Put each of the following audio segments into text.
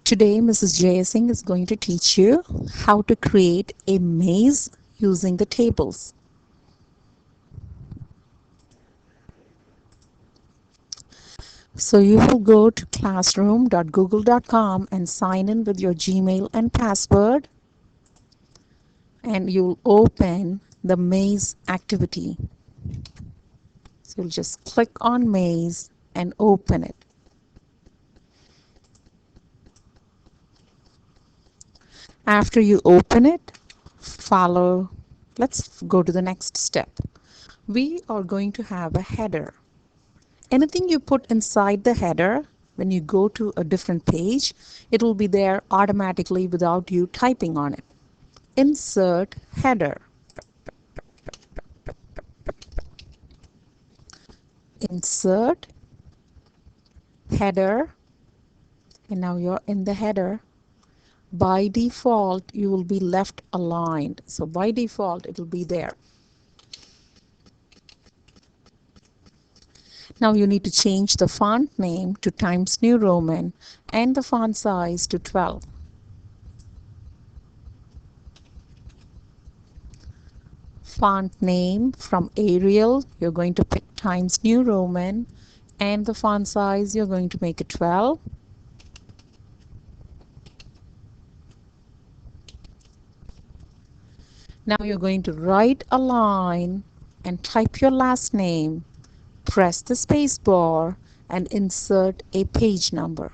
Today, Mrs. Jaya Singh is going to teach you how to create a maze using the tables. So you will go to classroom.google.com and sign in with your Gmail and password, and you'll open the maze activity. So you'll just click on maze and open it. After you open it, let's go to the next step. We are going to have a header. Anything you put inside the header, when you go to a different page, it will be there automatically without you typing on it. Insert header. Insert header, and now you're in the header. By default, you will be left aligned. So by default, it will be there. Now you need to change the font name to Times New Roman and the font size to 12. Font name from Arial, you're going to pick Times New Roman, and the font size, you're going to make it 12. Now you're going to write a line and type your last name, press the space bar, and insert a page number.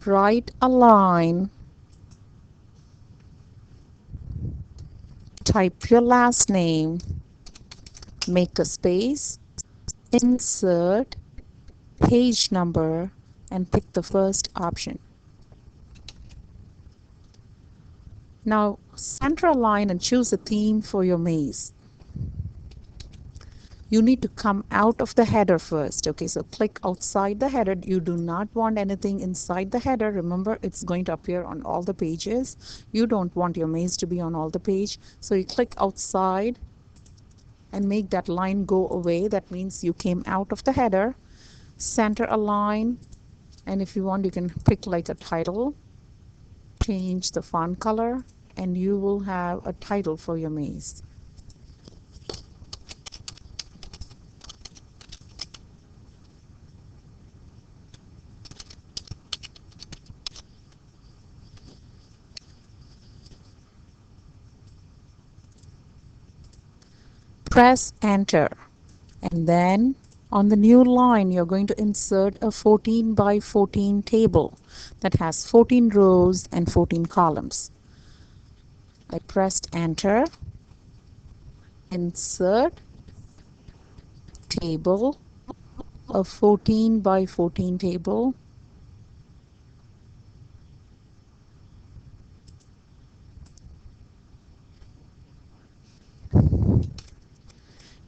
Write a line, type your last name, make a space, insert page number, and pick the first option. Now center a line and choose a theme for your maze. You need to come out of the header first. Okay, so click outside the header. You do not want anything inside the header. Remember, it's going to appear on all the pages. You don't want your maze to be on all the page. So you click outside and make that line go away. That means you came out of the header. Center a line, and if you want, you can pick like a title. Change the font color, and you will have a title for your maze. Press enter, and then on the new line you're going to insert a 14 by 14 table that has 14 rows and 14 columns. I pressed enter. Insert table, a 14 by 14 table.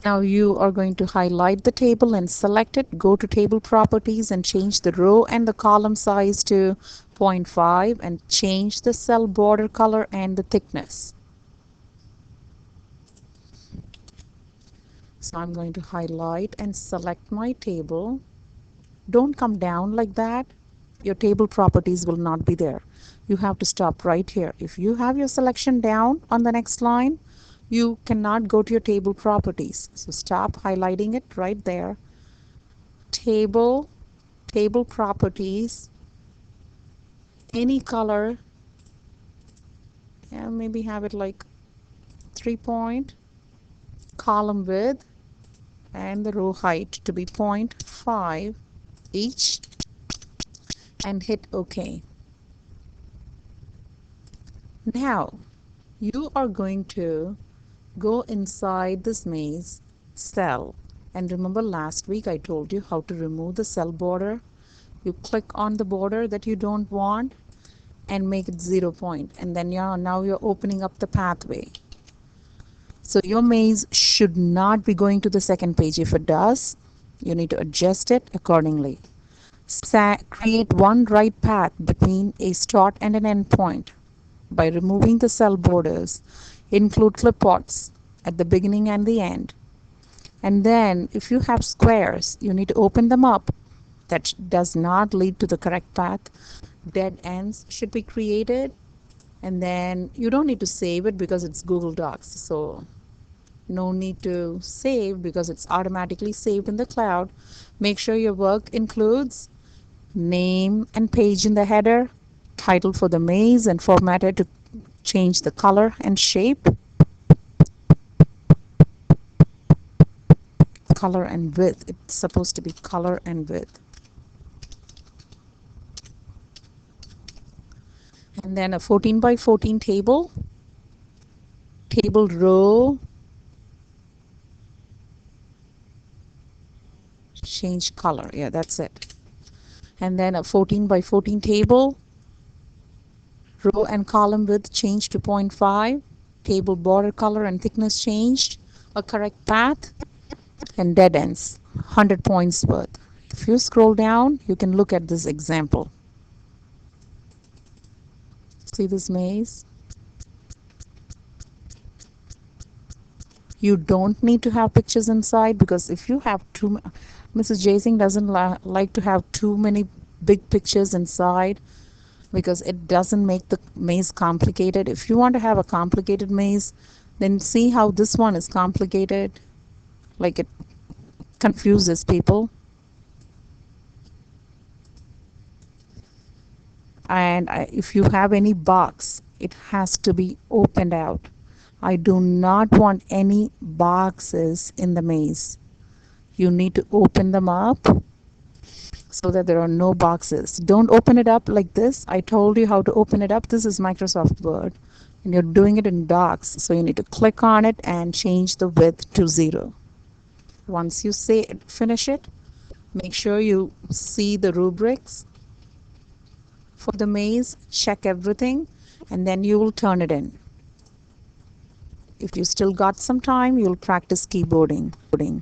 Now you are going to highlight the table and select it. Go to table properties and change the row and the column size to 0.5 and change the cell border color and the thickness. So I'm going to highlight and select my table. Don't come down like that. Your table properties will not be there. You have to stop right here. If you have your selection down on the next line, you cannot go to your table properties. So stop highlighting it right there. Table properties, any color, and maybe have it like 3 point, column width, and the row height to be 0.5 each, and hit OK. Now you are going to go inside this maze cell, and remember last week I told you how to remove the cell border. You click on the border that you don't want and make it 0 point, and then now you're opening up the pathway. So your maze should not be going to the second page. If it does, you need to adjust it accordingly. Create one right path between a start and an end point by removing the cell borders. Include clipboards at the beginning and the end. And then if you have squares, you need to open them up that does not lead to the correct path. Dead ends should be created, and then you don't need to save it because it's Google Docs. So no need to save because it's automatically saved in the cloud. Make sure your work includes name and page in the header, title for the maze, and formatted to change the color and shape, color and width. It's supposed to be color and width. And then a 14 by 14 table, table row, change color. Yeah, that's it. And then a 14 by 14 table, row and column width changed to 0.5, table border color and thickness changed, a correct path, and dead ends, 100 points worth. If you scroll down, you can look at this example. See this maze? You don't need to have pictures inside, because if you have Mrs. Jasing doesn't like to have too many big pictures inside, because it doesn't make the maze complicated. If you want to have a complicated maze, then see how this one is complicated, like it confuses people. And if you have any box, it has to be opened out. I do not want any boxes in the maze. You need to open them up so that there are no boxes. Don't open it up like this. I told you how to open it up. This is Microsoft Word, and you're doing it in Docs, so you need to click on it and change the width to 0. Once you finish it, make sure you see the rubrics for the maze, check everything, and then you will turn it in. If you still got some time, you'll practice keyboarding.